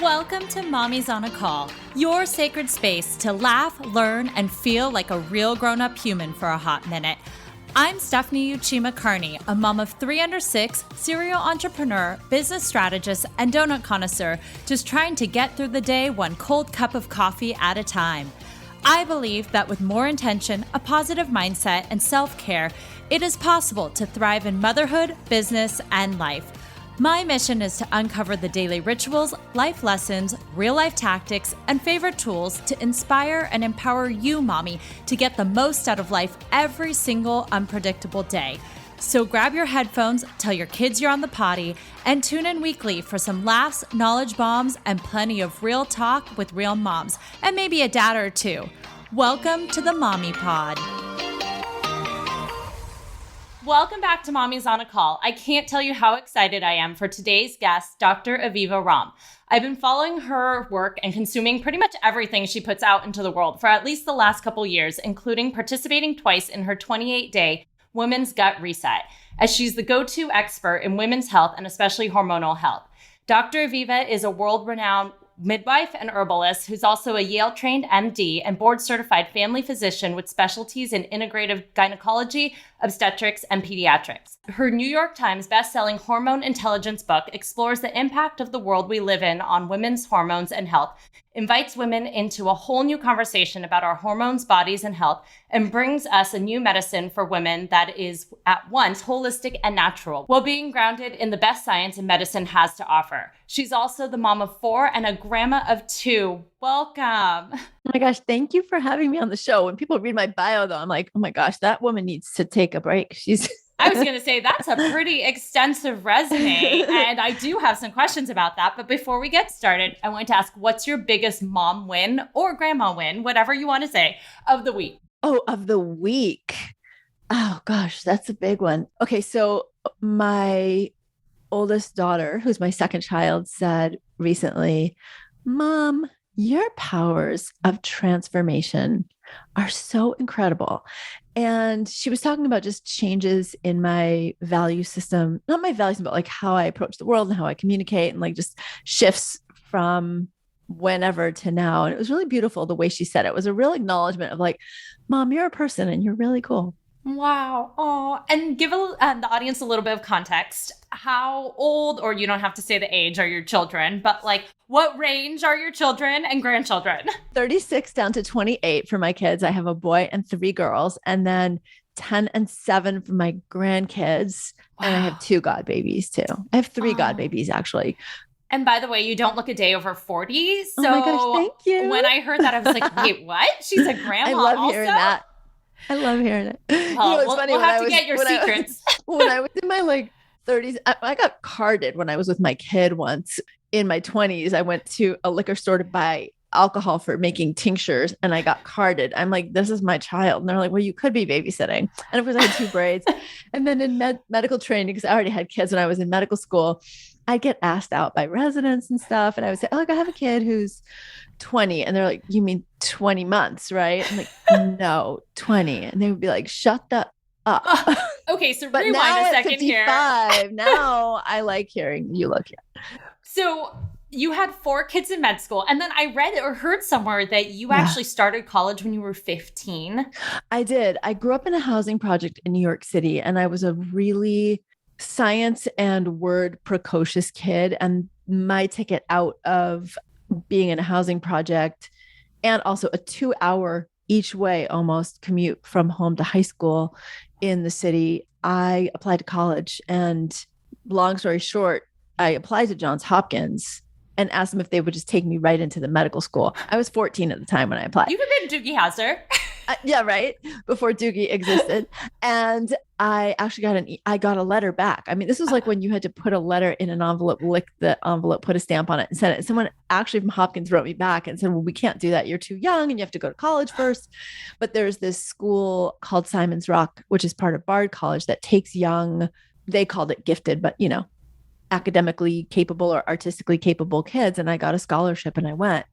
Welcome to Mommy's on a Call, your sacred space to laugh, learn, and feel like a real grown-up human for a hot minute. I'm Stephanie Uchima Carney, a mom of 3 under 6, serial entrepreneur, business strategist, and donut connoisseur, just trying to get through the day one cold cup of coffee at a time. I believe that with more intention, a positive mindset, and self-care, it is possible to thrive in motherhood, business, and life. My mission is to uncover the daily rituals, life lessons, real-life tactics, and favorite tools to inspire and empower you, mommy, to get the most out of life every single unpredictable day. So grab your headphones, tell your kids you're on the potty, and tune in weekly for some laughs, knowledge bombs, and plenty of real talk with real moms, and maybe a dad or two. Welcome to the Mommy Pod. Welcome back to Mommy's on a Call. I can't tell you how excited I am for today's guest, Dr. Aviva Romm. I've been following her work and consuming pretty much everything she puts out into the world for at least the last couple years, including participating twice in her 28-day Women's Gut Reset, as she's the go-to expert in women's health and especially hormonal health. Dr. Aviva is a world-renowned midwife and herbalist who's also a Yale-trained MD and board-certified family physician with specialties in integrative gynecology, obstetrics, and pediatrics. Her New York Times bestselling Hormone Intelligence book explores the impact of the world we live in on women's hormones and health, invites women into a whole new conversation about our hormones, bodies, and health, and brings us a new medicine for women that is at once holistic and natural, while being grounded in the best science and medicine has to offer. She's also the mom of 4 and a grandma of 2. Welcome. Oh my gosh, thank you for having me on the show. When people read my bio, though, I'm like, oh my gosh, that woman needs to take a break. I was going to say that's a pretty extensive resume, and I do have some questions about that. But before we get started, I want to ask, what's your biggest mom win or grandma win, whatever you want to say, of the week? Oh, of the week. Oh gosh, that's a big one. Okay, so my oldest daughter, who's my second child, said recently, Mom, your powers of transformation are so incredible. And she was talking about just changes in my value system, not my value system, but like how I approach the world and how I communicate, and like just shifts from whenever to now. And it was really beautiful the way she said it. It was a real acknowledgement of like, Mom, you're a person and you're really cool. Wow. Oh, and give the audience a little bit of context. How old, or you don't have to say the age, are your children, but like what range are your children and grandchildren? 36 down to 28 for my kids. I have a boy and 3 girls, and then 10 and 7 for my grandkids. Wow. And I have 2 god babies too. I have 3 god babies actually. And by the way, you don't look a day over 40. So oh my gosh, thank you. When I heard that, I was like, wait, what? She's a grandma I love also? hearing that. I love hearing it. Oh, it's funny. We'll have to get your secrets. When I was in my 30s, I got carded when I was with my kid once. In my 20s, I went to a liquor store to buy alcohol for making tinctures, and I got carded. I'm like, this is my child. And they're like, well, you could be babysitting. And of course I had 2 braids. And then in medical training, because I already had kids when I was in medical school, I'd get asked out by residents and stuff. And I would say, oh, look, I have a kid who's 20. And they're like, you mean 20 months, right? I'm like, no, 20. And they would be like, shut the up. Okay, so but rewind now a second at 55, here. Now I like hearing you look young. So you had 4 kids in med school. And then I read or heard somewhere that you actually started college when you were 15. I did. I grew up in a housing project in New York City, and I was a really science and word precocious kid. And my ticket out of being in a housing project, and also a 2-hour each way almost commute from home to high school in the city, I applied to college. And long story short, I applied to Johns Hopkins and asked them if they would just take me right into the medical school. I was 14 at the time when I applied. You could have been Doogie Howser. Yeah, right. Before Doogie existed. And I actually got a letter back. I mean, this was like when you had to put a letter in an envelope, lick the envelope, put a stamp on it, and send it. Someone actually from Hopkins wrote me back and said, well, we can't do that. You're too young and you have to go to college first. But there's this school called Simon's Rock, which is part of Bard College, that takes young, they called it gifted, but academically capable or artistically capable kids. And I got a scholarship and I went.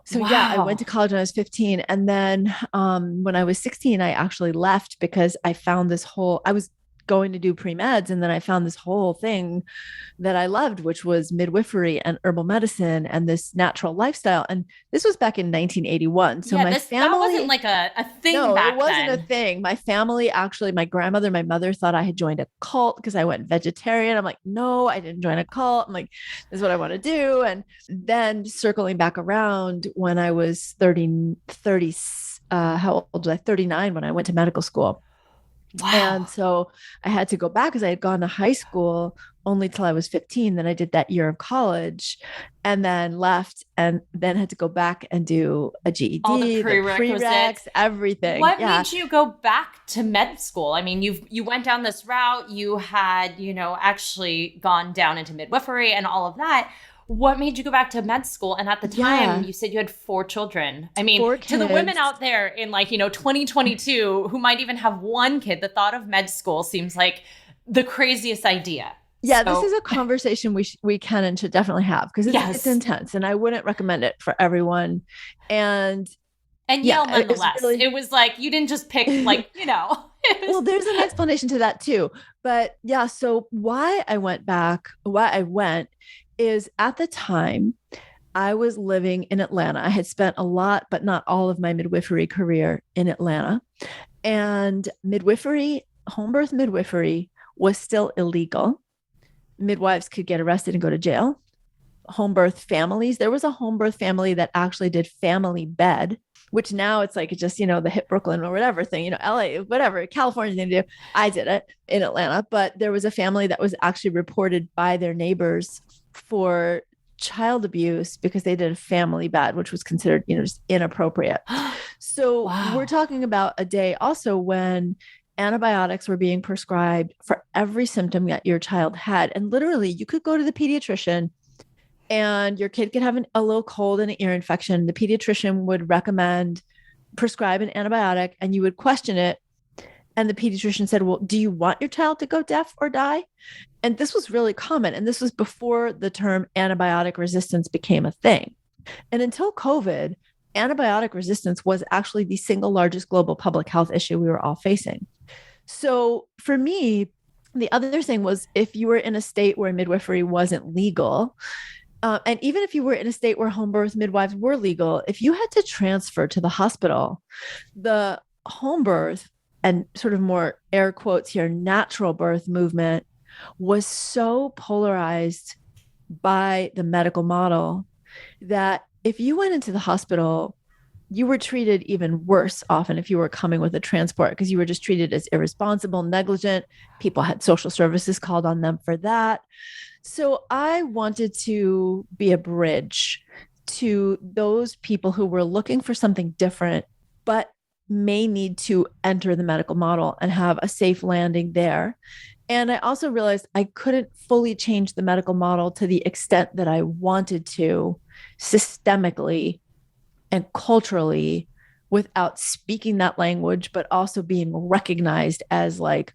So yeah, I went to college when I was 15. And then when I was 16, I actually left because I found I was going to do pre-meds. And then I found this whole thing that I loved, which was midwifery and herbal medicine and this natural lifestyle. And this was back in 1981. So Yeah, my that wasn't family, like a thing no, it back wasn't a then. thing. My family, actually, my grandmother, my mother thought I had joined a cult because I went vegetarian. I'm like, no, I didn't join a cult. I'm like, this is what I want to do. And then circling back around when I was 30, how old was I? 39 when I went to medical school. And Wow. so I had to go back because I had gone to high school only till I was 15. Then I did that year of college and then left and then had to go back and do a All the GED, the prerequisites. prereqs, everything. What Yeah. made you go back to med school? I mean, you went down this route, you had, actually gone down into midwifery and all of that. What made you go back to med school? And at the time, Yeah. you said you had 4 children. I mean, 4 to the women kids. out there in 2022 who might even have one kid, the thought of med school seems like the craziest idea. Yeah, this So, is a conversation we can and should definitely have because it's yes. intense and I wouldn't recommend it for everyone. And And yeah, Yale it's nonetheless. really It was like you didn't just pick it well, was there's an explanation to that too. But yeah, so why I went is at the time I was living in Atlanta. I had spent a lot, but not all of my midwifery career in Atlanta. And midwifery, home birth midwifery was still illegal. Midwives could get arrested and go to jail. Home birth families, there was a home birth family that actually did family bed, which now it's like just, the hip Brooklyn or whatever thing, LA, whatever, California thing to do. I did it in Atlanta, but there was a family that was actually reported by their neighbors for child abuse because they did a family bed, which was considered, just inappropriate. So we're wow. talking about a day also when antibiotics were being prescribed for every symptom that your child had. And literally, you could go to the pediatrician and your kid could have a little cold and an ear infection. The pediatrician would prescribe an antibiotic, and you would question it. And the pediatrician said, well, do you want your child to go deaf or die? And this was really common. And this was before the term antibiotic resistance became a thing. And until COVID, antibiotic resistance was actually the single largest global public health issue we were all facing. So for me, the other thing was if you were in a state where midwifery wasn't legal, and even if you were in a state where home birth midwives were legal, if you had to transfer to the hospital, the home birth and sort of more air quotes here, natural birth movement was so polarized by the medical model that if you went into the hospital, you were treated even worse often if you were coming with a transport because you were just treated as irresponsible, negligent. People had social services called on them for that. So I wanted to be a bridge to those people who were looking for something different, but may need to enter the medical model and have a safe landing there. And I also realized I couldn't fully change the medical model to the extent that I wanted to systemically and culturally without speaking that language, but also being recognized as like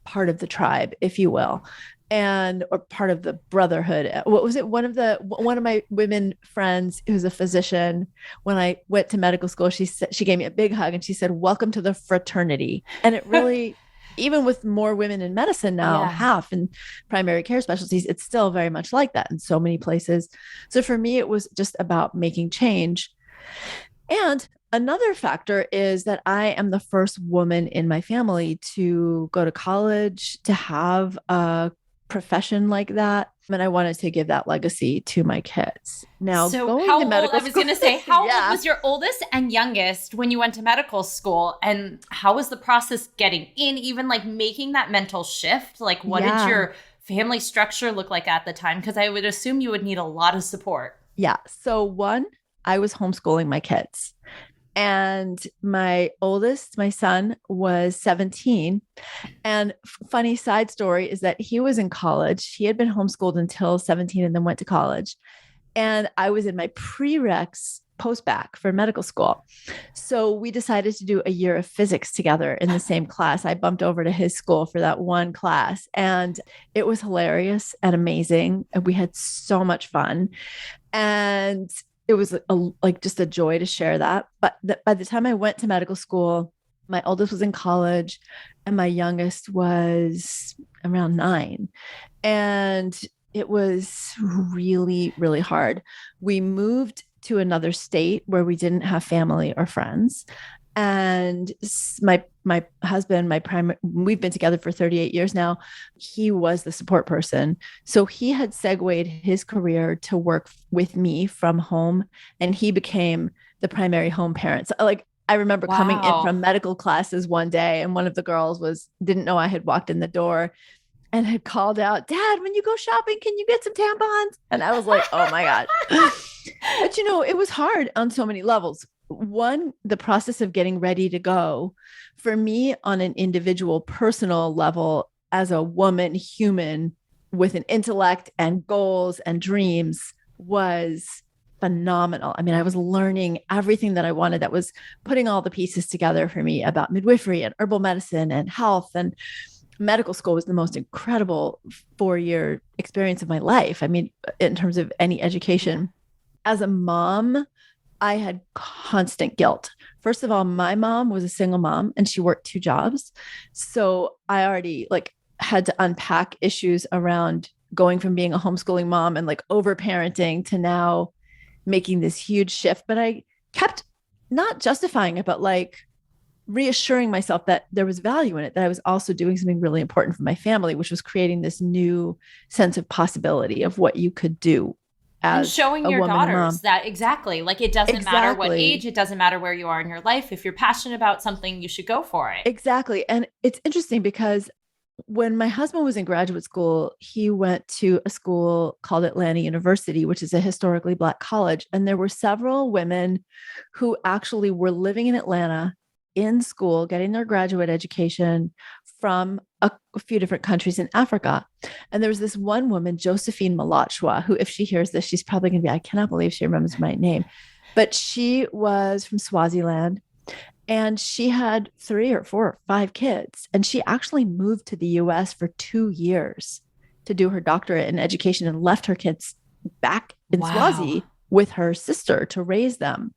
part of the tribe, if you will, or part of the brotherhood. What was it? One of my women friends who's a physician, when I went to medical school, she gave me a big hug and she said, welcome to the fraternity. And it really, even with more women in medicine now, Yeah. half in primary care specialties, it's still very much like that in so many places. So for me, it was just about making change. And another factor is that I am the first woman in my family to go to college, to have a profession like that. And I wanted to give that legacy to my kids. Now, So going how to old, medical I was school, going to say, how old yeah, was your oldest and youngest when you went to medical school? And how was the process getting in, even like making that mental shift? Like, what did yeah, your family structure look like at the time? Because I would assume you would need a lot of support. yeah. So one, I was homeschooling my kids. And my oldest, my son, was 17. And funny side story is that he was in college. He had been homeschooled until 17 and then went to college. And I was in my prereqs post-bac for medical school. So we decided to do a year of physics together in the same class. I bumped over to his school for that one class, and it was hilarious and amazing. And we had so much fun. And it was like just a joy to share that. But by the time I went to medical school, My oldest was in college and my youngest was around 9. And it was really, really hard. We moved to another state where we didn't have family or friends. And my husband, my primary, we've been together for 38 years now. He was the support person. So he had segued his career to work with me from home, and he became the primary home parent. So like I remember coming in Wow. from medical classes one day, and one of the girls was didn't know I had walked in the door and had called out, Dad, when you go shopping, can you get some tampons? And I was like, oh my God. But it was hard on so many levels. One, the process of getting ready to go for me on an individual personal level as a woman, human with an intellect and goals and dreams was phenomenal. I mean, I was learning everything that I wanted, that was putting all the pieces together for me about midwifery and herbal medicine and health. And medical school was the most incredible 4-year experience of my life. I mean, in terms of any education. As a mom, I had constant guilt. First of all, my mom was a single mom and she worked 2 jobs. So I already like had to unpack issues around going from being a homeschooling mom and like over parenting to now making this huge shift. But I kept not justifying it, but like reassuring myself that there was value in it, that I was also doing something really important for my family, which was creating this new sense of possibility of what you could do And as showing a your woman and daughters mom. that exactly, like it doesn't matter what age, Exactly. it doesn't matter where you are in your life. If you're passionate about something, you should go for it. Exactly. And it's interesting because when my husband was in graduate school, he went to a school called Atlanta University, which is a historically Black college. And there were several women who actually were living in Atlanta in school, getting their graduate education from a few different countries in Africa. And there was this one woman, Josephine Malachwa, who, if she hears this, she's probably going to be, I cannot believe she remembers my name. But she was from Swaziland and she had 3 or 4 or 5 kids. And she actually moved to the US for 2 years to do her doctorate in education and left her kids back in Wow. Swazi with her sister to raise them.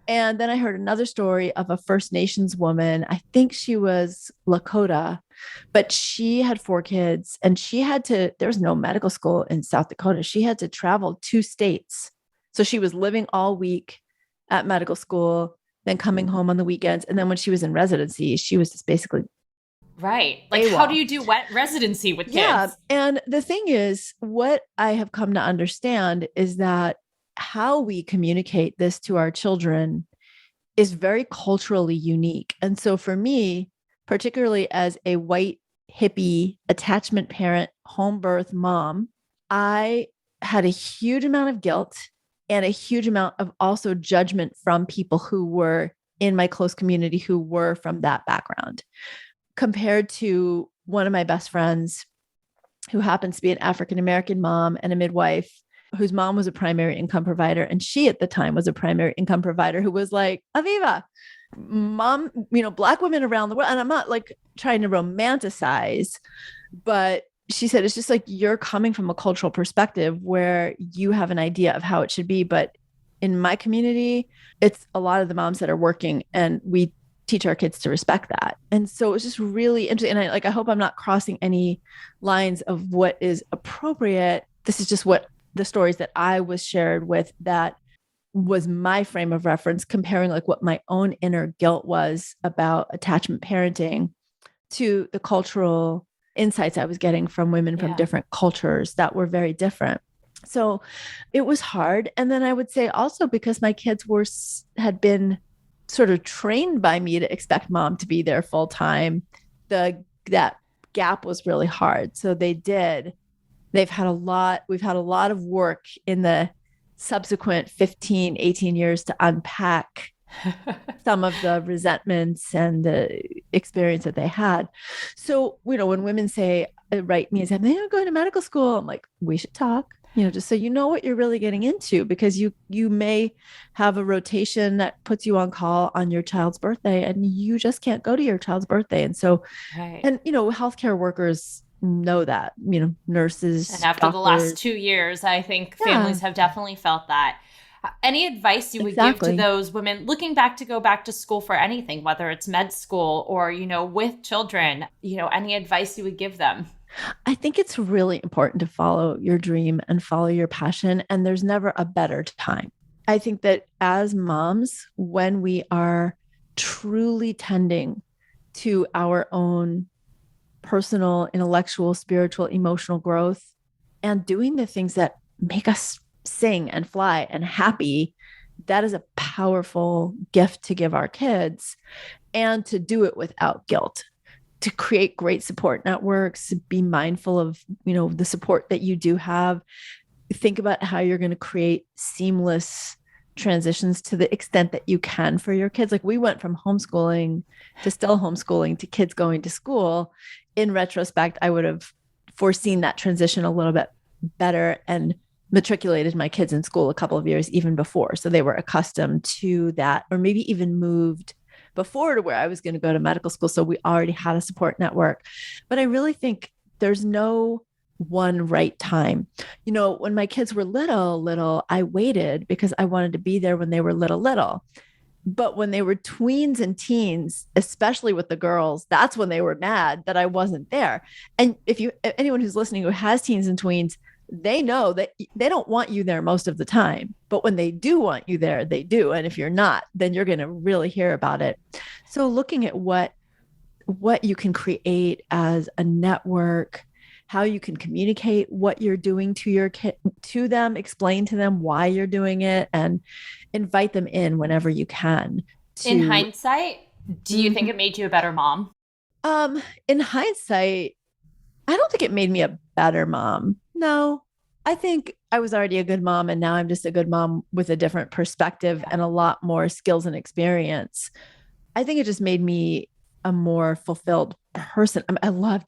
And then I heard another story of a First Nations woman. I think she was Lakota, but she had 4 kids and she had to, there was no medical school in South Dakota. She had to travel 2 states. So she was living all week at medical school, then coming home on the weekends. And then when she was in residency, she was just basically Right. Like, how do AWOL. you do wet residency with Yeah. kids? And the thing is, what I have come to understand is that how we communicate this to our children is very culturally unique. And so for me, particularly as a white hippie attachment parent, home birth mom, I had a huge amount of guilt and a huge amount of also judgment from people who were in my close community who were from that background, compared to one of my best friends who happens to be an African American mom and a midwife whose mom was a primary income provider. And she at the time was a primary income provider who was like, Aviva, mom, Black women around the world. And I'm not like trying to romanticize, but she said, it's just like you're coming from a cultural perspective where you have an idea of how it should be. But in my community, it's a lot of the moms that are working and we teach our kids to respect that. And so it's just really interesting. And I hope I'm not crossing any lines of what is appropriate. This is just what the stories that I was shared with, that was my frame of reference, comparing like what my own inner guilt was about attachment parenting to the cultural insights I was getting from women from Yeah. different cultures that were very different. So it was hard. And then I would say also because my kids had been sort of trained by me to expect mom to be there full time, that gap was really hard. So we've had a lot of work in the subsequent 15, 18 years to unpack some of the resentments and the experience that they had. So, when women write me and say, I'm going to medical school, I'm like, we should talk, just so you know what you're really getting into, because you may have a rotation that puts you on call on your child's birthday and you just can't go to your child's birthday. And so, Right. and, healthcare workers know that, And nurses, after the last doctors. 2 years, I think Yeah. families have definitely felt that. Any advice you would give to Exactly. those women looking back to go back to school for anything, whether it's med school or, with children, any advice you would give them? I think it's really important to follow your dream and follow your passion. And there's never a better time. I think that as moms, when we are truly tending to our own personal, intellectual, spiritual, emotional growth and doing the things that make us sing and fly and happy, that is a powerful gift to give our kids and to do it without guilt, to create great support networks, be mindful of, the support that you do have. Think about how you're going to create seamless transitions to the extent that you can for your kids. Like we went from homeschooling to still homeschooling to kids going to school. In retrospect, I would have foreseen that transition a little bit better and matriculated my kids in school a couple of years even before. So they were accustomed to that, or maybe even moved before to where I was going to go to medical school. So we already had a support network. But I really think there's no one right time. When my kids were little, I waited because I wanted to be there when they were little. But when they were tweens and teens, especially with the girls, that's when they were mad that I wasn't there. And anyone who's listening who has teens and tweens, they know that they don't want you there most of the time. But when they do want you there, they do. And if you're not, then you're going to really hear about it. So looking at what you can create as a network, how you can communicate what you're doing to your kid, to them, explain to them why you're doing it, and invite them in whenever you can. In hindsight, do you think it made you a better mom? In hindsight, I don't think it made me a better mom. No, I think I was already a good mom, and now I'm just a good mom with a different perspective and a lot more skills and experience. I think it just made me a more fulfilled person. I'm one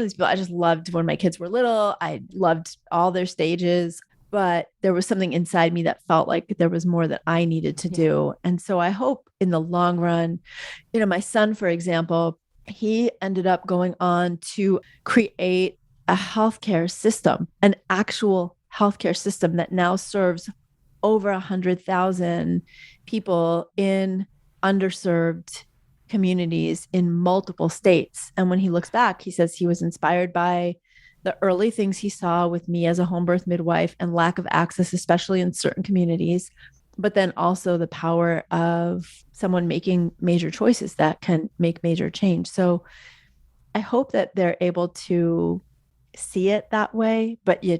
of these people. I just loved when my kids were little. I loved all their stages, but there was something inside me that felt like there was more that I needed to do. And so I hope in the long run, my son, for example, he ended up going on to create a healthcare system, an actual healthcare system that now serves over 100,000 people in underserved communities in multiple states. And when he looks back, he says he was inspired by the early things he saw with me as a home birth midwife and lack of access, especially in certain communities, but then also the power of someone making major choices that can make major change. So I hope that they're able to see it that way, but you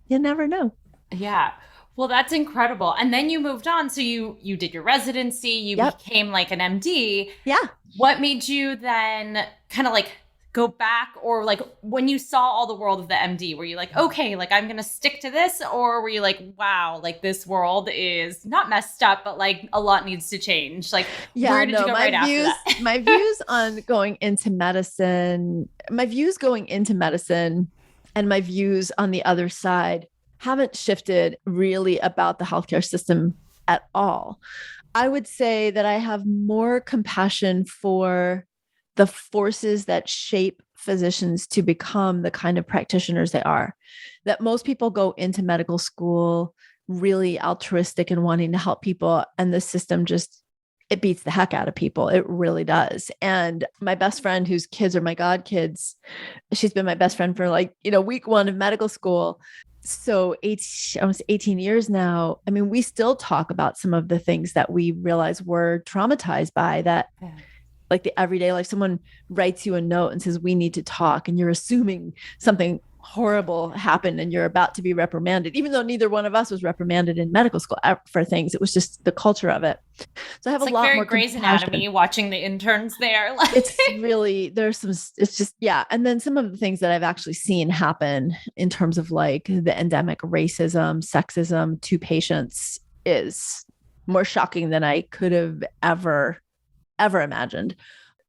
never know. Yeah. Well, that's incredible. And then you moved on. So you did your residency, you became like an MD. Yeah. What made you then kind of like go back, or like when you saw all the world of the MD, were you like, okay, like I'm going to stick to this? Or were you like, wow, like this world is not messed up, but like a lot needs to change? Like, where did you go right after that? My views on going into medicine, and my views on the other side haven't shifted really about the healthcare system at all. I would say that I have more compassion for the forces that shape physicians to become the kind of practitioners they are. That most people go into medical school really altruistic and wanting to help people, and the system it beats the heck out of people. It really does. And my best friend, whose kids are my godkids, she's been my best friend for week one of medical school. So almost 18 years now. I mean, we still talk about some of the things that we realize we're traumatized by, that like the everyday life. Someone writes you a note and says, we need to talk. And you're assuming something horrible happened and you're about to be reprimanded, even though neither one of us was reprimanded in medical school for things. It was just the culture of it. So I have a lot more Grey's Anatomy, watching the interns there. It's really, it's just, yeah. And then some of the things that I've actually seen happen in terms of like the endemic racism, sexism to patients is more shocking than I could have ever imagined.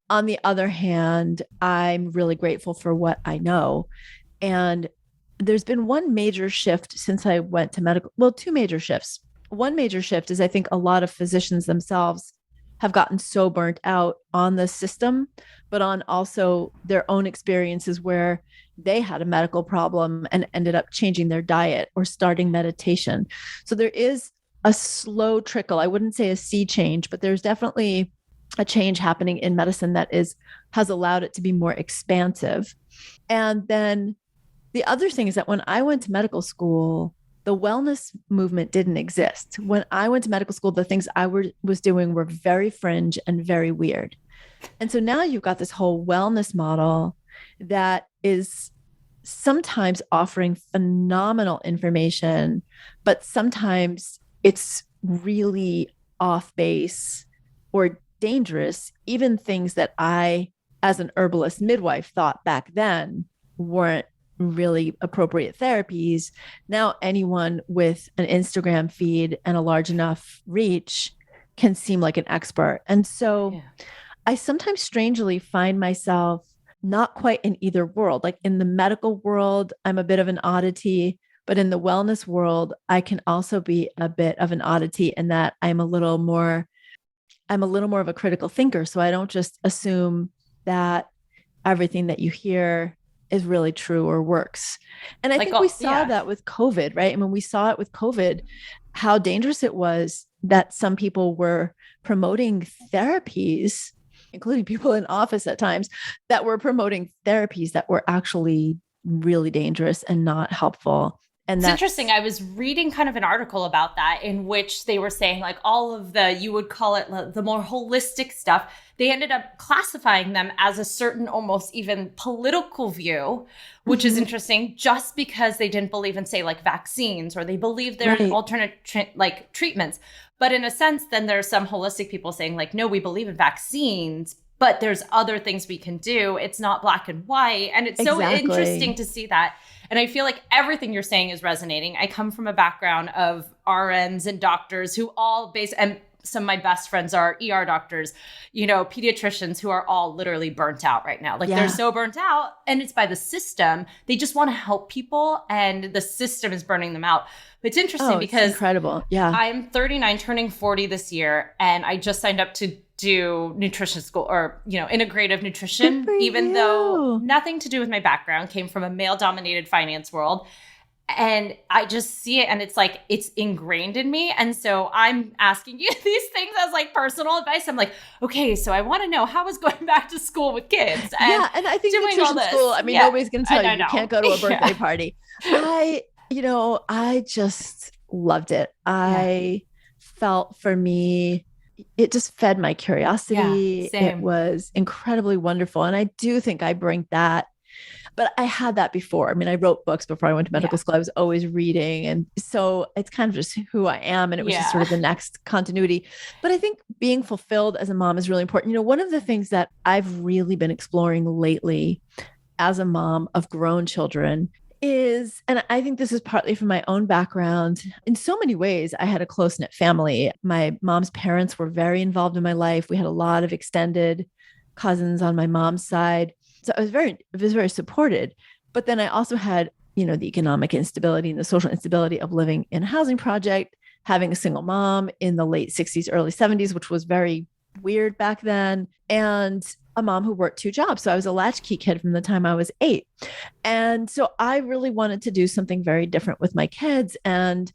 On the other hand, I'm really grateful for what I know. And there's been one major shift since I went to medical. Well, two major shifts. One major shift is I think a lot of physicians themselves have gotten so burnt out on the system, but on also their own experiences where they had a medical problem and ended up changing their diet or starting meditation. So there is a slow trickle. I wouldn't say a sea change, but there's definitely a change happening in medicine that has allowed it to be more expansive. And then the other thing is that when I went to medical school, the wellness movement didn't exist. When I went to medical school, the things I was doing were very fringe and very weird. And so now you've got this whole wellness model that is sometimes offering phenomenal information, but sometimes it's really off base or dangerous. Even things that I, as an herbalist midwife, thought back then weren't really appropriate therapies. Now anyone with an Instagram feed and a large enough reach can seem like an expert. And so I sometimes strangely find myself not quite in either world. Like in the medical world, I'm a bit of an oddity, but in the wellness world, I can also be a bit of an oddity in that I'm a little more of a critical thinker. So I don't just assume that everything that you hear is really true or works. And I think we saw that with COVID, right? I mean, we saw it with COVID, how dangerous it was that some people were promoting therapies, including people in office at times, that were promoting therapies that were actually really dangerous and not helpful. And it's interesting. I was reading kind of an article about that in which they were saying like all of the, you would call it the more holistic stuff, they ended up classifying them as a certain almost even political view, which is interesting just because they didn't believe in, say, like vaccines, or they believe there are alternate treatments. But in a sense, then there's some holistic people saying like, no, we believe in vaccines, but there's other things we can do. It's not black and white. And it's so interesting to see that. And I feel like everything you're saying is resonating. I come from a background of RNs and doctors who all and some of my best friends are ER doctors, pediatricians who are all literally burnt out right now. Like they're so burnt out, and it's by the system. They just want to help people and the system is burning them out. But it's interesting because it's incredible. Yeah. I'm 39, turning 40 this year. And I just signed up to do nutrition school or, integrative nutrition, even though nothing to do with my background, came from a male dominated finance world. And I just see it and it's like, it's ingrained in me. And so I'm asking you these things as like personal advice. I'm like, okay, so I want to know how is going back to school with kids. And and I think nutrition school, nobody's going to tell you can't go to a birthday party. I just loved it. I felt, for me, it just fed my curiosity. It was incredibly wonderful. And I do think I bring that. But I had that before. I mean, I wrote books before I went to medical school. I was always reading. And so it's kind of just who I am. And it was just sort of the next continuity. But I think being fulfilled as a mom is really important. One of the things that I've really been exploring lately as a mom of grown children is, and I think this is partly from my own background, in so many ways, I had a close-knit family. My mom's parents were very involved in my life. We had a lot of extended cousins on my mom's side. So I was very supported. But then I also had, the economic instability and the social instability of living in a housing project, having a single mom in the late 60s, early 70s, which was very weird back then, and a mom who worked 2 jobs. So I was a latchkey kid from the time I was 8. And so I really wanted to do something very different with my kids. And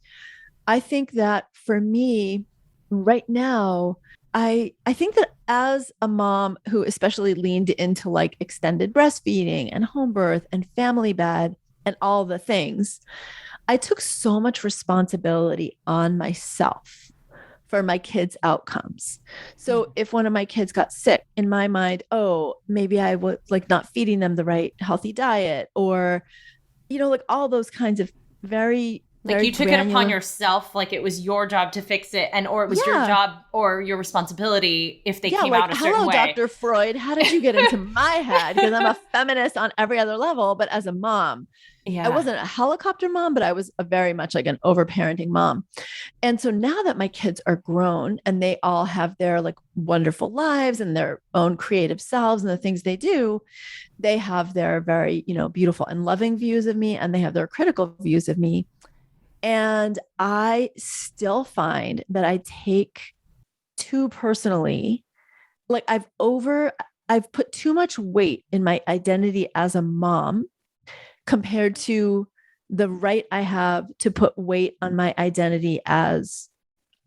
I think that for me right now, I think that as a mom who especially leaned into like extended breastfeeding and home birth and family bed and all the things, I took so much responsibility on myself for my kids' outcomes. So if one of my kids got sick, in my mind, maybe I was like not feeding them the right healthy diet, or, like all those kinds of very you took it upon yourself, like it was your job to fix it, or it was your job or your responsibility if they came out a certain way. Hello, Dr. Freud, how did you get into my head? Because I'm a feminist on every other level, but as a mom, I wasn't a helicopter mom, but I was very much like an overparenting mom. And so now that my kids are grown and they all have their like wonderful lives and their own creative selves and the things they do, they have their very, beautiful and loving views of me, and they have their critical views of me. And I still find that I take too personally. Like I've put too much weight in my identity as a mom compared to the right I have to put weight on my identity as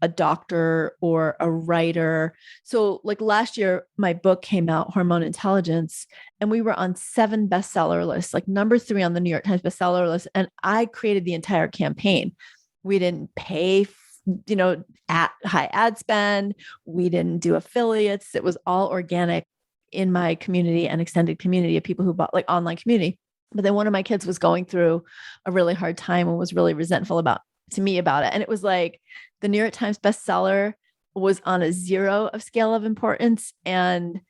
a doctor or a writer. So like last year, my book came out, Hormone Intelligence, and we were on 7 bestseller lists, like number 3 on the New York Times bestseller list. And I created the entire campaign. We didn't pay, at high ad spend. We didn't do affiliates. It was all organic in my community and extended community of people who bought, like online community. But then one of my kids was going through a really hard time and was really resentful about it. And it was like the New York Times bestseller was on a 0 of scale of importance. And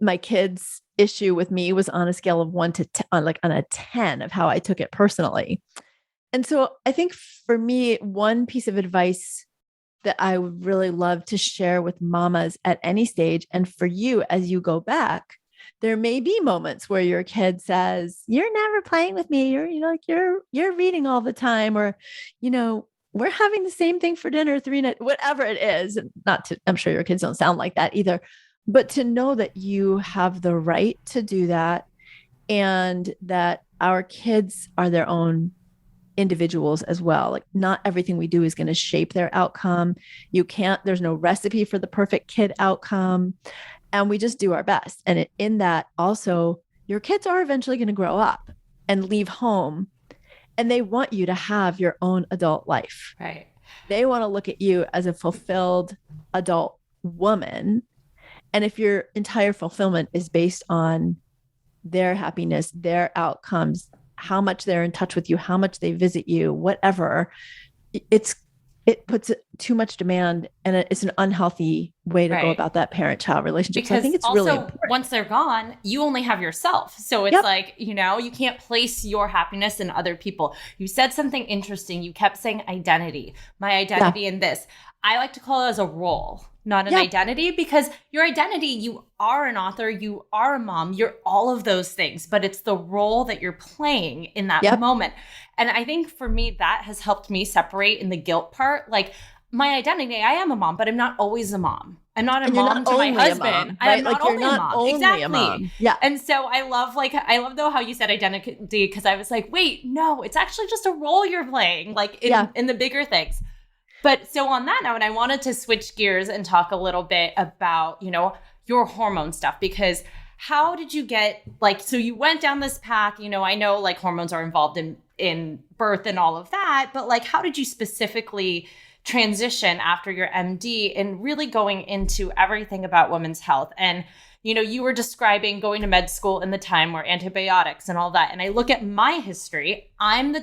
my kid's issue with me was on a scale of 1 to 10, on a 10 of how I took it personally. And so I think for me, one piece of advice that I would really love to share with mamas at any stage, and for you as you go back, there may be moments where your kid says, "You're never playing with me. You're reading all the time," or, "We're having the same thing for dinner 3 nights," whatever it is. I'm sure your kids don't sound like that either, but to know that you have the right to do that, and that our kids are their own individuals as well. Like not everything we do is going to shape their outcome. There's no recipe for the perfect kid outcome. And we just do our best. And in that also, your kids are eventually going to grow up and leave home, and they want you to have your own adult life. Right. They want to look at you as a fulfilled adult woman. And if your entire fulfillment is based on their happiness, their outcomes, how much they're in touch with you, how much they visit you, whatever, it puts too much demand, and it's an unhealthy way to go about that parent-child relationship. Because so I think it's also, really important. Once they're gone, you only have yourself. So it's like, you can't place your happiness in other people. You said something interesting. You kept saying identity, my identity in this. I like to call it as a role, not an identity, because your identity, you are an author, you are a mom, you're all of those things, but it's the role that you're playing in that moment. And I think for me, that has helped me separate in the guilt part. Like my identity, I am a mom, but I'm not always a mom. I'm not a mom to my husband. Mom, right? I'm not only a mom. Exactly. A mom. Yeah. And so I love though how you said identity, because I was like, wait, no, it's actually just a role you're playing, like in the bigger things. But so on that note, I wanted to switch gears and talk a little bit about, your hormone stuff, because how did you get, so you went down this path, I know like hormones are involved in birth and all of that, but how did you specifically transition after your MD and really going into everything about women's health? And, you were describing going to med school in the time where antibiotics and all that. And I look at my history, I'm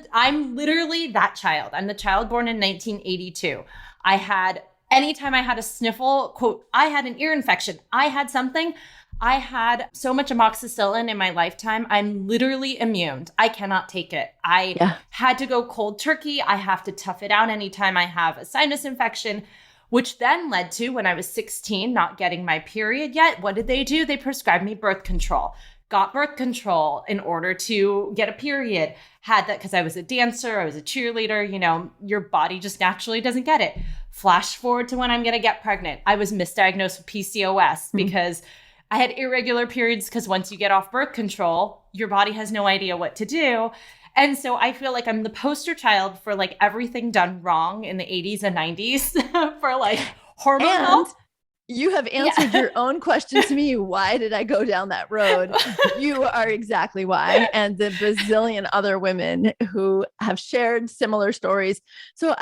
literally that child. I'm the child born in 1982. Anytime I had a sniffle, quote, I had an ear infection, I had something, I had so much amoxicillin in my lifetime. I'm literally immune. I cannot take it. I had to go cold turkey. I have to tough it out anytime I have a sinus infection, which then led to, when I was 16, not getting my period yet. What did they do? They prescribed me birth control. Got birth control in order to get a period. Had that because I was a dancer, I was a cheerleader, your body just naturally doesn't get it. Flash forward to when I'm going to get pregnant. I was misdiagnosed with PCOS because I had irregular periods, because once you get off birth control, your body has no idea what to do. And so I feel like I'm the poster child for everything done wrong in the 80s and 90s for hormone health. You have answered your own question to me. Why did I go down that road? You are exactly why. And the bazillion other women who have shared similar stories. So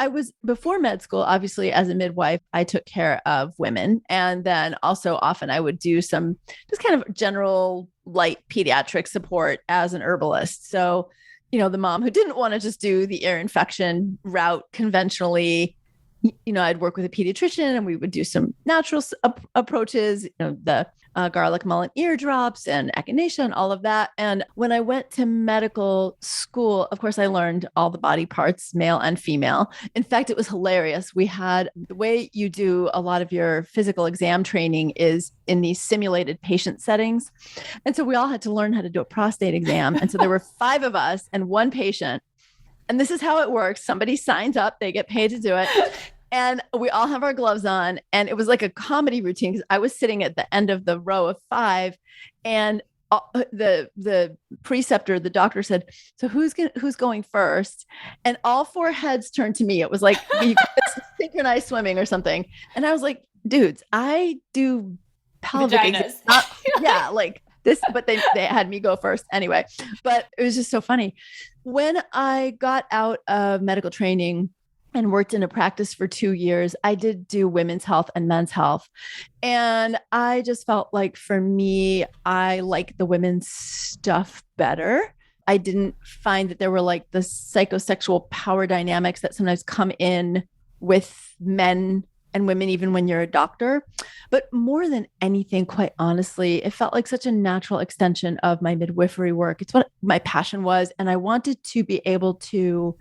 before med school, obviously as a midwife, I took care of women. And then also often I would do some just kind of general light pediatric support as an herbalist. So, the mom who didn't want to just do the ear infection route conventionally, I'd work with a pediatrician and we would do some natural approaches, the garlic mullein eardrops and echinacea and all of that. And when I went to medical school, of course, I learned all the body parts, male and female. In fact, it was hilarious. We had the way you do a lot of your physical exam training is in these simulated patient settings. And so we all had to learn how to do a prostate exam. And so there were 5 of us and 1 patient. And this is how it works. Somebody signs up, they get paid to do it. And we all have our gloves on. And it was like a comedy routine because I was sitting at the end of the row of five. And the preceptor, the doctor said, "So who's going first?" And all four heads turned to me. It was like synchronized swimming or something. And I was like, dudes, I do pelvic exams. Yeah, like this, but they had me go first anyway. But it was just so funny. When I got out of medical training and worked in a practice for 2 years, I did do women's health and men's health. And I just felt like for me, I like the women's stuff better. I didn't find that there were like the psychosexual power dynamics that sometimes come in with men and women, even when you're a doctor. But more than anything, quite honestly, it felt like such a natural extension of my midwifery work. It's what my passion was. And I wanted to be able to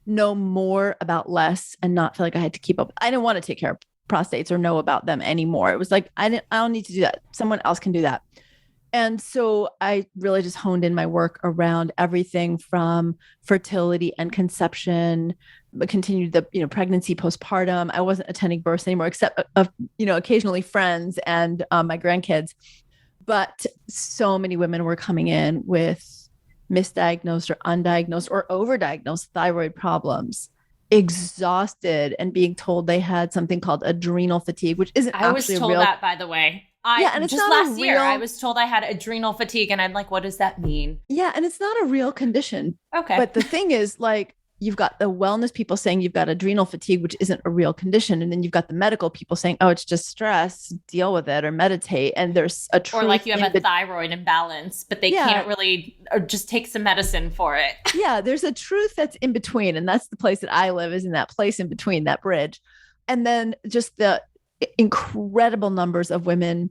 know more about less and not feel like I had to keep up. I didn't want to take care of prostates or know about them anymore. It was like, I don't need to do that. Someone else can do that. And so I really just honed in my work around everything from fertility and conception, but continued the, pregnancy, postpartum. I wasn't attending births anymore, except occasionally friends and my grandkids. But so many women were coming in with misdiagnosed or undiagnosed or overdiagnosed thyroid problems, exhausted and being told they had something called adrenal fatigue, which isn't I was told that, by the way. And it's just not last year, I was told I had adrenal fatigue, and I'm like, what does that mean? Yeah, and it's not a real condition. Okay. But the thing is, like, you've got the wellness people saying you've got adrenal fatigue, which isn't a real condition. And then you've got the medical people saying, oh, it's just stress, deal with it or meditate. And there's a truth. Or like you have a thyroid imbalance, but they can't really, or just take some medicine for it. Yeah, there's a truth that's in between. And that's the place that I live, is in that place in between, that bridge. And then just the incredible numbers of women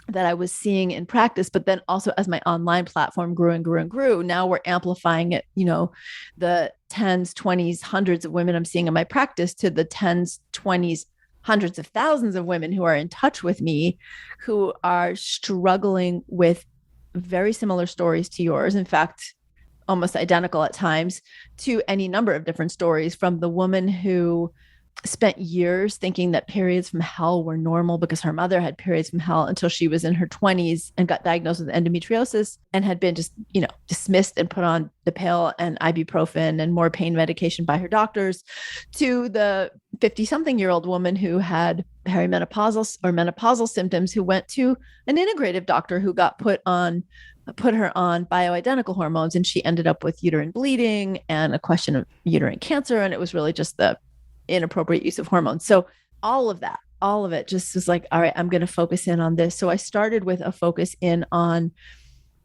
that I was seeing in practice, but then also as my online platform grew and grew and grew, now we're amplifying it, the tens, 20s, hundreds of women I'm seeing in my practice to the tens, 20s, hundreds of thousands of women who are in touch with me, who are struggling with very similar stories to yours. In fact, almost identical at times, to any number of different stories, from the woman who spent years thinking that periods from hell were normal because her mother had periods from hell, until she was in her 20s and got diagnosed with endometriosis and had been just, dismissed and put on the pill and ibuprofen and more pain medication by her doctors, to the 50-something-year-old woman who had perimenopausal or menopausal symptoms, who went to an integrative doctor who got put her on bioidentical hormones, and she ended up with uterine bleeding and a question of uterine cancer. And it was really just the inappropriate use of hormones. So all of it just was like, all right, I'm going to focus in on this. So I started with a focus in on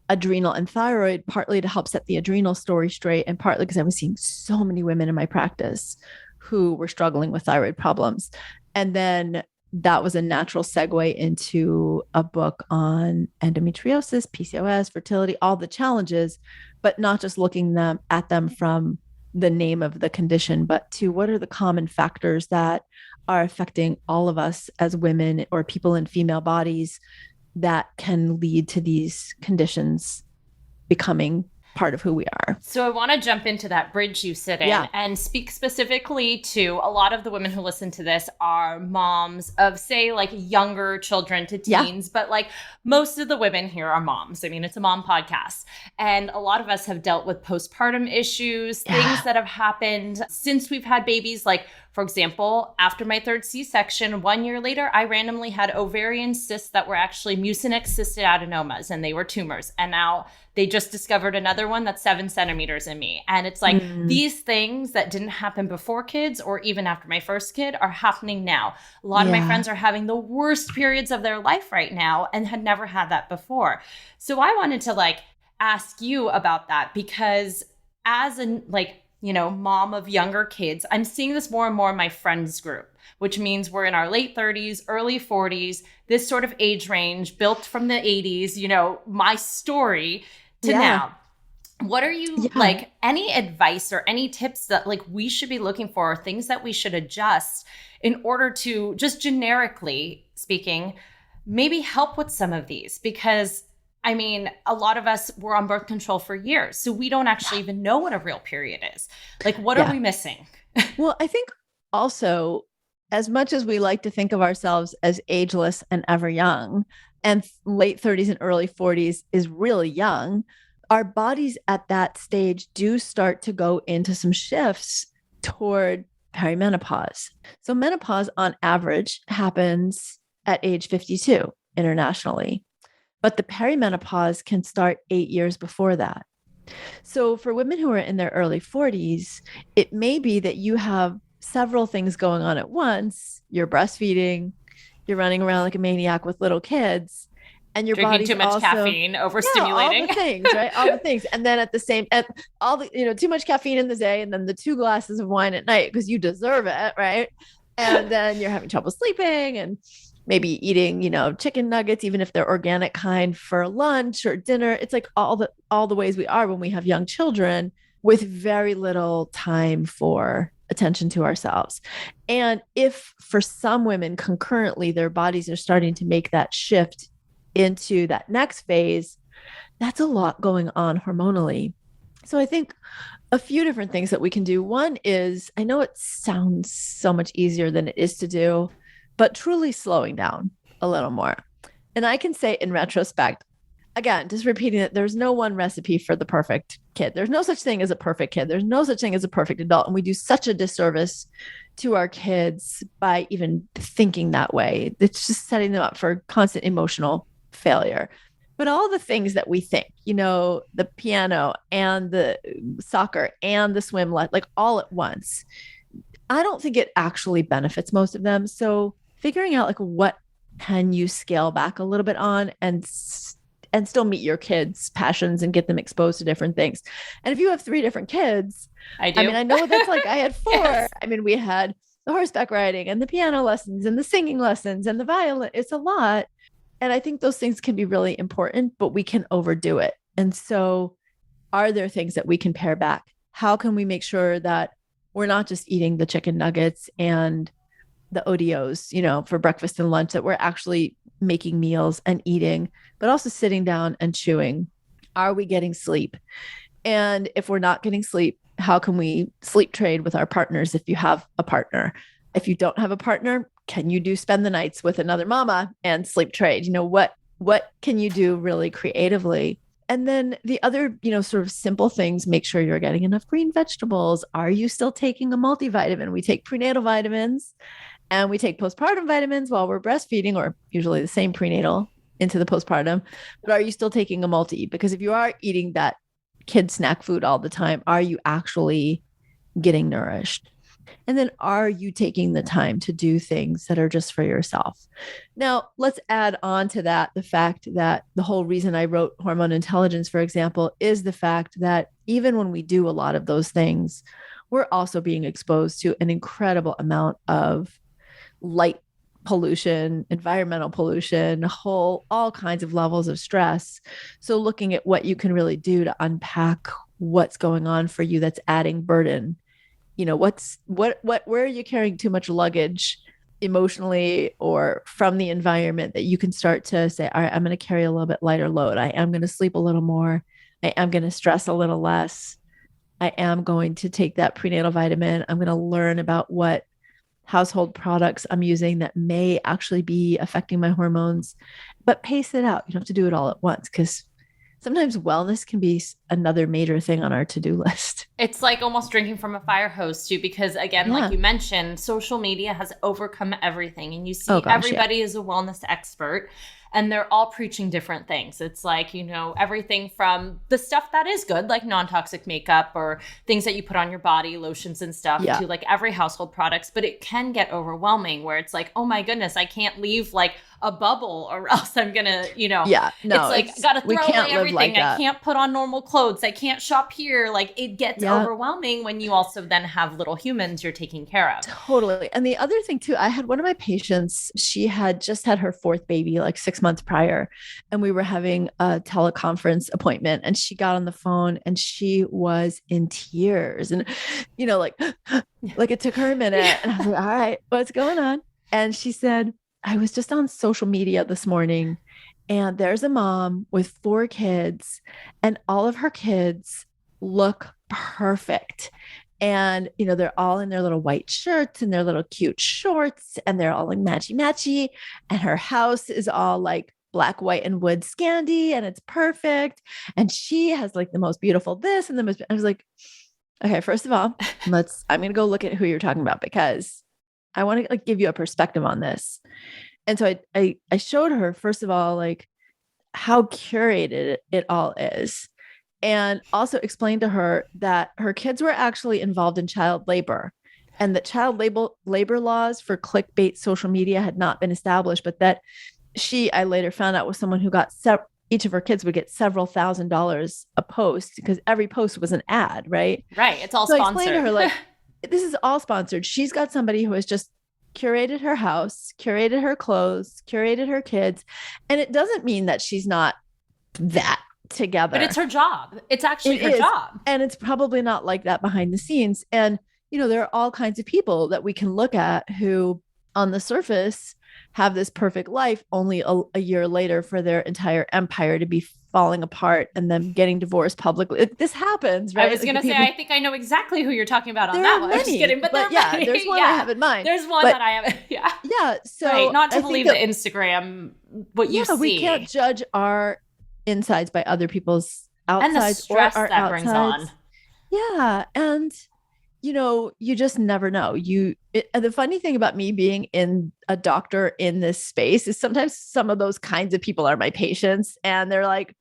adrenal and thyroid, partly to help set the adrenal story straight, and partly because I was seeing so many women in my practice who were struggling with thyroid problems. And then that was a natural segue into a book on endometriosis, PCOS, fertility, all the challenges, but not just looking at them from the name of the condition, but to what are the common factors that are affecting all of us as women or people in female bodies that can lead to these conditions becoming part of who we are. So I want to jump into that bridge you sit in and speak specifically to a lot of the women who listen to this are moms of, say, like younger children to teens, but like most of the women here are moms. I mean, it's a mom podcast. And a lot of us have dealt with postpartum issues, things that have happened since we've had babies. Like, for example, after my third C-section, 1 year later, I randomly had ovarian cysts that were actually mucinous cystadenomas, and they were tumors. And now they just discovered another one that's 7 centimeters in me. And it's like these things that didn't happen before kids or even after my first kid are happening now. A lot of my friends are having the worst periods of their life right now and had never had that before. So I wanted to ask you about that, because as a mom of younger kids, I'm seeing this more and more in my friends group, which means we're in our late 30s, early 40s, this sort of age range built from the 80s, my story to now. What are you any advice or any tips that we should be looking for, or things that we should adjust in order to, just generically speaking, maybe help with some of these? Because I mean, a lot of us were on birth control for years, so we don't actually even know what a real period is. What are we missing? Well, I think also as much as we like to think of ourselves as ageless and ever young, and late 30s and early 40s is really young, our bodies at that stage do start to go into some shifts toward perimenopause. So menopause on average happens at age 52 internationally, but the perimenopause can start 8 years before that. So for women who are in their early 40s, it may be that you have several things going on at once. You're breastfeeding, you're running around like a maniac with little kids, and your Drinking body's too much also caffeine, overstimulating. all the things, right? All the things. And then at the same, at all the, too much caffeine in the day, and then the 2 glasses of wine at night because you deserve it, right? And then you're having trouble sleeping and maybe eating, chicken nuggets, even if they're organic kind, for lunch or dinner. It's like all the ways we are when we have young children with very little time for attention to ourselves. And if for some women concurrently, their bodies are starting to make that shift into that next phase, that's a lot going on hormonally. So I think a few different things that we can do. One is, I know it sounds so much easier than it is to do, but truly slowing down a little more. And I can say in retrospect, again, just repeating that there's no one recipe for the perfect kid. There's no such thing as a perfect kid. There's no such thing as a perfect adult. And we do such a disservice to our kids by even thinking that way. It's just setting them up for constant emotional failure. But all the things that we think, the piano and the soccer and the swim, like all at once, I don't think it actually benefits most of them. So figuring out like what can you scale back a little bit on and still meet your kids' passions and get them exposed to different things. And if you have 3 different kids, I do. I know that's like I had 4. Yes. We had the horseback riding and the piano lessons and the singing lessons and the violin. It's a lot. And I think those things can be really important, but we can overdo it. And so are there things that we can pare back? How can we make sure that we're not just eating the chicken nuggets and the ODOs, for breakfast and lunch, that we're actually making meals and eating, but also sitting down and chewing? Are we getting sleep? And if we're not getting sleep, how can we sleep trade with our partners if you have a partner? If you don't have a partner, can you spend the nights with another mama and sleep trade? What can you do really creatively? And then the other, sort of simple things, make sure you're getting enough green vegetables. Are you still taking a multivitamin? We take prenatal vitamins and we take postpartum vitamins while we're breastfeeding, or usually the same prenatal into the postpartum. But are you still taking a multi? Because if you are eating that kid snack food all the time, are you actually getting nourished? And then are you taking the time to do things that are just for yourself? Now, let's add on to that the fact that the whole reason I wrote Hormone Intelligence, for example, is the fact that even when we do a lot of those things, we're also being exposed to an incredible amount of light pollution, environmental pollution, all kinds of levels of stress. So looking at what you can really do to unpack what's going on for you that's adding burden. Where are you carrying too much luggage emotionally or from the environment that you can start to say, all right, I'm going to carry a little bit lighter load. I am going to sleep a little more. I am going to stress a little less. I am going to take that prenatal vitamin. I'm going to learn about what household products I'm using that may actually be affecting my hormones, but pace it out. You don't have to do it all at once, because sometimes wellness can be another major thing on our to-do list. It's like almost drinking from a fire hose too, because again, like you mentioned, social media has overcome everything, and you see everybody is a wellness expert. And they're all preaching different things. It's like, everything from the stuff that is good, like non-toxic makeup or things that you put on your body, lotions and stuff, to like every household products. But it can get overwhelming where it's like, oh my goodness, I can't leave like a bubble or else I'm gonna, it's like, gotta throw away everything. I can't put on normal clothes. I can't shop here. Like it gets overwhelming when you also then have little humans you're taking care of. Totally. And the other thing too, I had one of my patients, she had just had her 4th baby like 6 months prior, and we were having a teleconference appointment, and she got on the phone and she was in tears, and like it took her a minute, and I was like, all right, what's going on? And she said, I was just on social media this morning, and there's a mom with 4 kids, and all of her kids look perfect. And, they're all in their little white shirts and their little cute shorts, and they're all like matchy matchy. And her house is all like black, white, and wood Scandi, and it's perfect. And she has like the most beautiful this and the most, I was like, okay, first of all, I'm going to go look at who you're talking about, because I want to like give you a perspective on this. And so I showed her, first of all, like how curated it all is. And also explained to her that her kids were actually involved in child labor, and that child labor laws for clickbait social media had not been established, but that I later found out, was someone who got each of her kids would get several $1,000s a post, because every post was an ad, right? Right. It's all so sponsored. I explained to her, like, this is all sponsored. She's got somebody who has just curated her house, curated her clothes, curated her kids. And it doesn't mean that she's not that together. But it's her job. It's actually her job. And it's probably not like that behind the scenes. And, there are all kinds of people that we can look at who on the surface have this perfect life, only a year later for their entire empire to be falling apart and them getting divorced publicly. This happens, right? I was going to say, I think I know exactly who you're talking about on that one. Many, I'm just kidding. But yeah, there's one I have in mind. There's one that I have. Yeah. Yeah. So right. Not to believe the Instagram, what you see. We can't judge our insides by other people's outsides, and the stress or our that outsides. brings on. Yeah. And, you just never know. The funny thing about me being in a doctor in this space is sometimes some of those kinds of people are my patients, and they're like,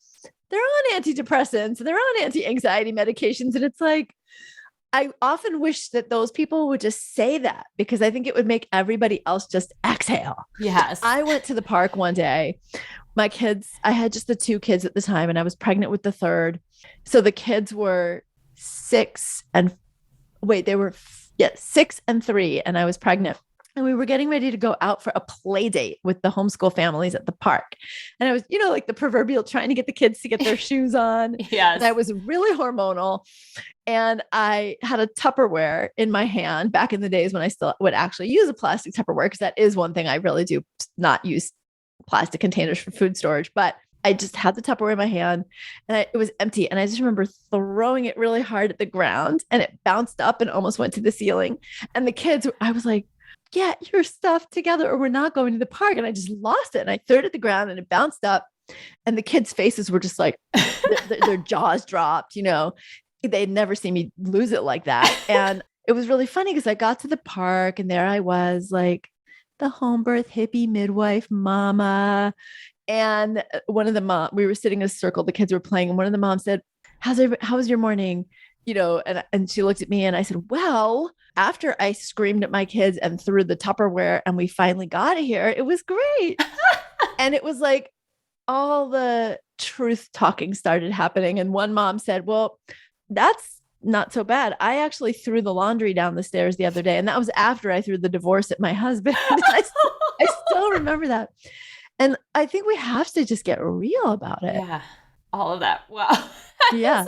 they're on antidepressants and they're on anti-anxiety medications. And it's like, I often wish that those people would just say that, because I think it would make everybody else just exhale. Yes. I went to the park one day. My kids, I had just the 2 kids at the time, and I was pregnant with the 3rd. So the kids were 6 and 3, and I was pregnant. And we were getting ready to go out for a play date with the homeschool families at the park. And I was, like the proverbial trying to get the kids to get their shoes on. Yes. And I was really hormonal. And I had a Tupperware in my hand back in the days when I still would actually use a plastic Tupperware, because that is one thing I really do not use plastic containers for food storage. But I just had the Tupperware in my hand, and it was empty. And I just remember throwing it really hard at the ground, and it bounced up and almost went to the ceiling. And the kids, I was like, get your stuff together or we're not going to the park. And I just lost it. And I threw it at the ground, and it bounced up, and the kids' faces were just like, their jaws dropped, they'd never seen me lose it like that. And it was really funny, because I got to the park, and there I was, like the home birth hippie midwife mama. And one of the we were sitting in a circle, the kids were playing, and one of the moms said, how was your morning? And she looked at me, and I said, well, after I screamed at my kids and threw the Tupperware and we finally got here, it was great. And it was like all the truth talking started happening. And one mom said, well, that's not so bad. I actually threw the laundry down the stairs the other day. And that was after I threw the divorce at my husband. I still remember that. And I think we have to just get real about it. Yeah. All of that. Wow. Yeah.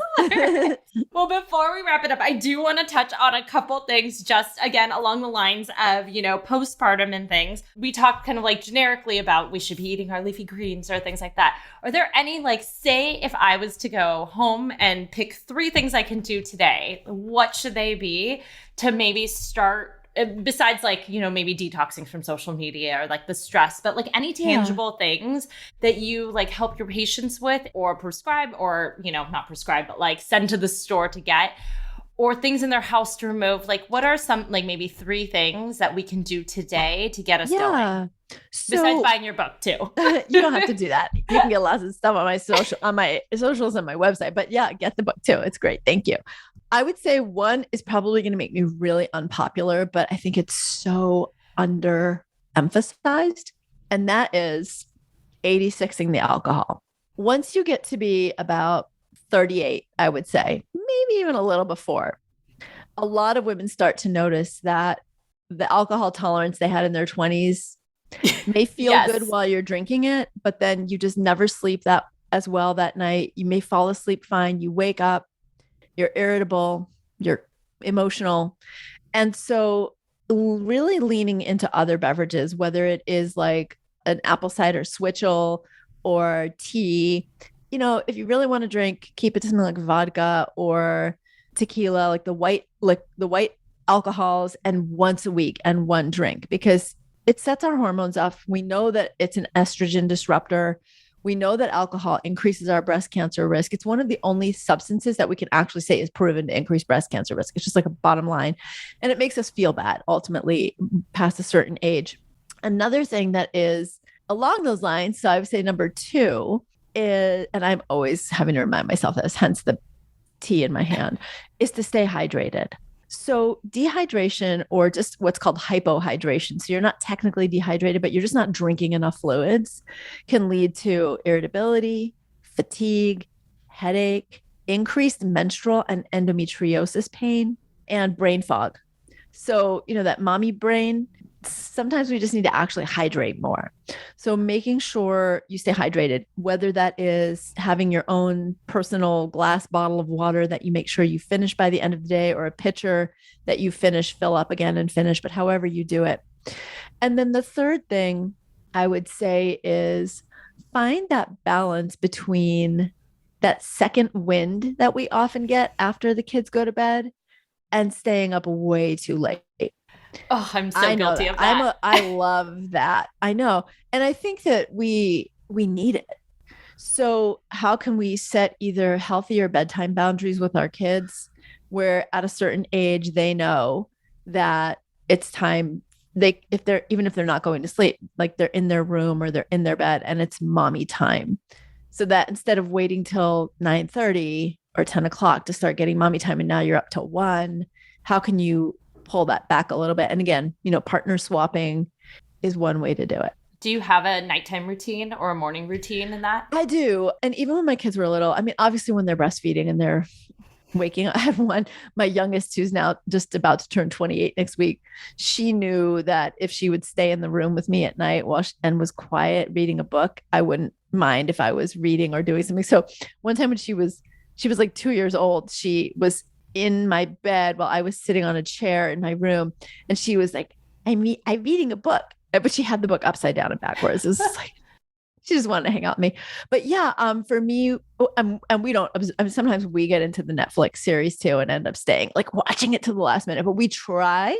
Well, before we wrap it up, I do want to touch on a couple things, just again, along the lines of, postpartum and things. We talked kind of like generically about we should be eating our leafy greens or things like that. Are there any, say if I was to go home and pick 3 things I can do today, what should they be to maybe start, besides maybe detoxing from social media or the stress, but any tangible things that you help your patients with or prescribe, or, not prescribe, but send to the store to get, or things in their house to remove? What are some, maybe 3 things that we can do today to get us going? So, besides buying your book too. You don't have to do that. You can get lots of stuff on my socials and my website, but yeah, get the book too. It's great. Thank you. I would say one is probably going to make me really unpopular, but I think it's so underemphasized. And that is 86ing the alcohol. Once you get to be about 38, I would say, maybe even a little before, a lot of women start to notice that the alcohol tolerance they had in their 20s may feel good while you're drinking it, but then you just never sleep that as well that night. You may fall asleep fine. You wake up, you're irritable, you're emotional. And so really leaning into other beverages, whether it is an apple cider switchel or tea, if you really want to drink, keep it to something like vodka or tequila, like the white alcohols, and once a week and one drink, because it sets our hormones off. We know that it's an estrogen disruptor. We know that alcohol increases our breast cancer risk. It's one of the only substances that we can actually say is proven to increase breast cancer risk. It's just like a bottom line. And it makes us feel bad ultimately past a certain age. Another thing that is along those lines, so I would say number 2 is, and I'm always having to remind myself this, hence the tea in my hand, is to stay hydrated. So dehydration, or just what's called hypohydration, so you're not technically dehydrated, but you're just not drinking enough fluids, can lead to irritability, fatigue, headache, increased menstrual and endometriosis pain, and brain fog. So, that mommy brain, sometimes we just need to actually hydrate more. So making sure you stay hydrated, whether that is having your own personal glass bottle of water that you make sure you finish by the end of the day, or a pitcher that you fill up again and finish, but however you do it. And then the third thing I would say is find that balance between that second wind that we often get after the kids go to bed and staying up way too late. Oh, I'm so guilty of that. I love that. I know. And I think that we need it. So how can we set either healthier bedtime boundaries with our kids, where at a certain age, they know that it's time, even if they're not going to sleep, like they're in their room or they're in their bed and it's mommy time. So that instead of waiting till 9:30 or 10 o'clock to start getting mommy time, and now you're up till 1, how can you pull that back a little bit? And again, partner swapping is one way to do it. Do you have a nighttime routine or a morning routine in that? I do. And even when my kids were little, I mean, obviously when they're breastfeeding and they're waking up, I have one, my youngest, who's now just about to turn 28 next week. She knew that if she would stay in the room with me at night and was quiet reading a book, I wouldn't mind if I was reading or doing something. So one time when she was like 2 years old, she was in my bed while I was sitting on a chair in my room, and she was like, I'm reading a book, but she had the book upside down and backwards. It was like, she just wanted to hang out with me. But yeah, for me, and we don't, sometimes we get into the Netflix series too and end up staying, like watching it to the last minute, but we try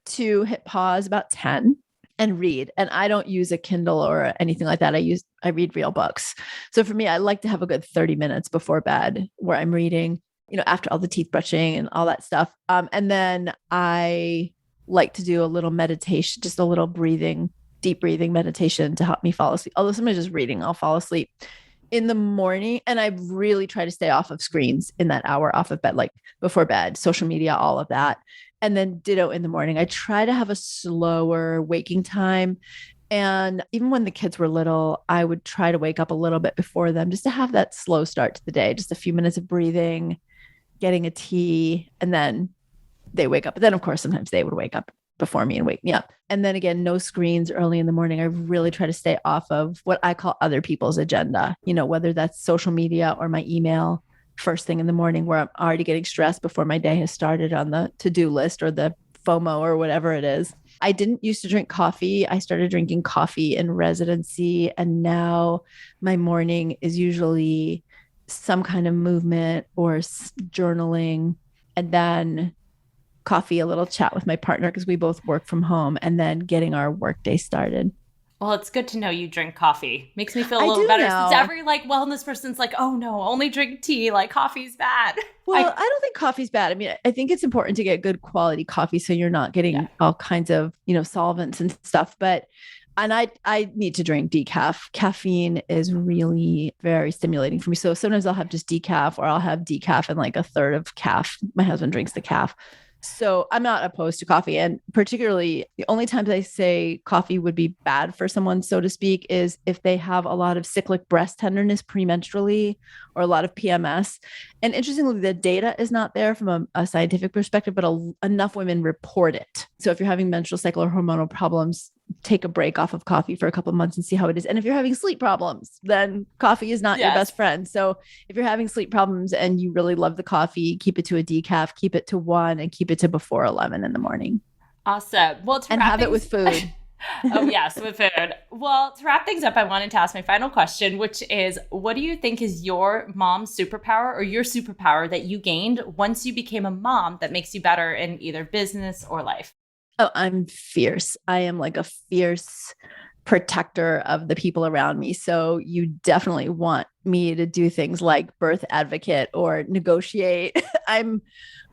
to hit pause about 10 and read. And I don't use a Kindle or anything like that. I read real books. So for me, I like to have a good 30 minutes before bed where I'm reading, after all the teeth brushing and all that stuff. And then I like to do a little meditation, just a little deep breathing meditation to help me fall asleep. Although sometimes just reading, I'll fall asleep in the morning. And I really try to stay off of screens in that hour off of bed, like before bed, social media, all of that. And then ditto in the morning. I try to have a slower waking time. And even when the kids were little, I would try to wake up a little bit before them, just to have that slow start to the day, just a few minutes of breathing, getting a tea, and then they wake up. But then of course, sometimes they would wake up before me and wake me up. And then again, no screens early in the morning. I really try to stay off of what I call other people's agenda, whether that's social media or my email first thing in the morning, where I'm already getting stressed before my day has started on the to-do list or the FOMO or whatever it is. I didn't used to drink coffee. I started drinking coffee in residency. And now my morning is usually some kind of movement or journaling, and then coffee, a little chat with my partner because we both work from home, and then getting our workday started. Well, it's good to know you drink coffee. Makes me feel a little better. Since every wellness person's like, oh no, only drink tea. Like coffee's bad. Well, I don't think coffee's bad. I mean, I think it's important to get good quality coffee so you're not getting all kinds of, solvents and stuff. And I need to drink decaf. Caffeine is really very stimulating for me. So sometimes I'll have just decaf, or I'll have decaf and like a third of calf. My husband drinks the calf. So I'm not opposed to coffee. And particularly the only times I say coffee would be bad for someone, so to speak, is if they have a lot of cyclic breast tenderness premenstrually or a lot of PMS. And interestingly, the data is not there from a scientific perspective, but enough women report it. So if you're having menstrual cycle or hormonal problems, take a break off of coffee for a couple of months and see how it is. And if you're having sleep problems, then coffee is not your best friend. So if you're having sleep problems and you really love the coffee, keep it to a decaf, keep it to 1, and keep it to before 11 in the morning. Awesome. Well, and have it with food. Oh, yes, with food. Well, to wrap things up, I wanted to ask my final question, which is what do you think is your mom's superpower or your superpower that you gained once you became a mom that makes you better in either business or life? Oh, I'm fierce. I am like a fierce protector of the people around me. So you definitely want me to do things like birth advocate or negotiate. I'm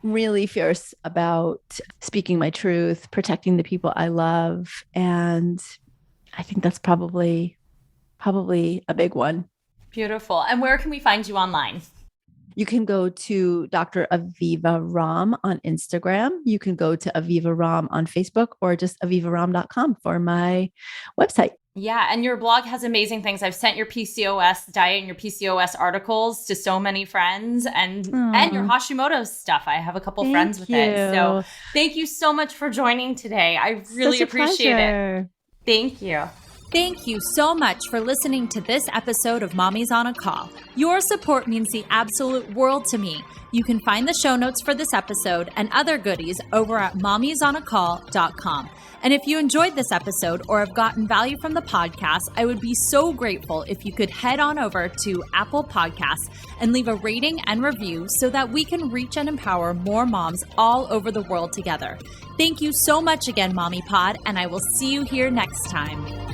really fierce about speaking my truth, protecting the people I love. And I think that's probably a big one. Beautiful. And where can we find you online? You can go to Dr. Aviva Romm on Instagram. You can go to Aviva Romm on Facebook or just avivaromm.com for my website. Yeah, and your blog has amazing things. I've sent your PCOS diet and your PCOS articles to so many friends and your Hashimoto's stuff. I have a couple friends with it. So thank you so much for joining today. I really appreciate it. Thank you. Thank you so much for listening to this episode of Mommy's on a Call. Your support means the absolute world to me. You can find the show notes for this episode and other goodies over at mommysonacall.com. And if you enjoyed this episode or have gotten value from the podcast, I would be so grateful if you could head on over to Apple Podcasts and leave a rating and review so that we can reach and empower more moms all over the world together. Thank you so much again, Mommy Pod, and I will see you here next time.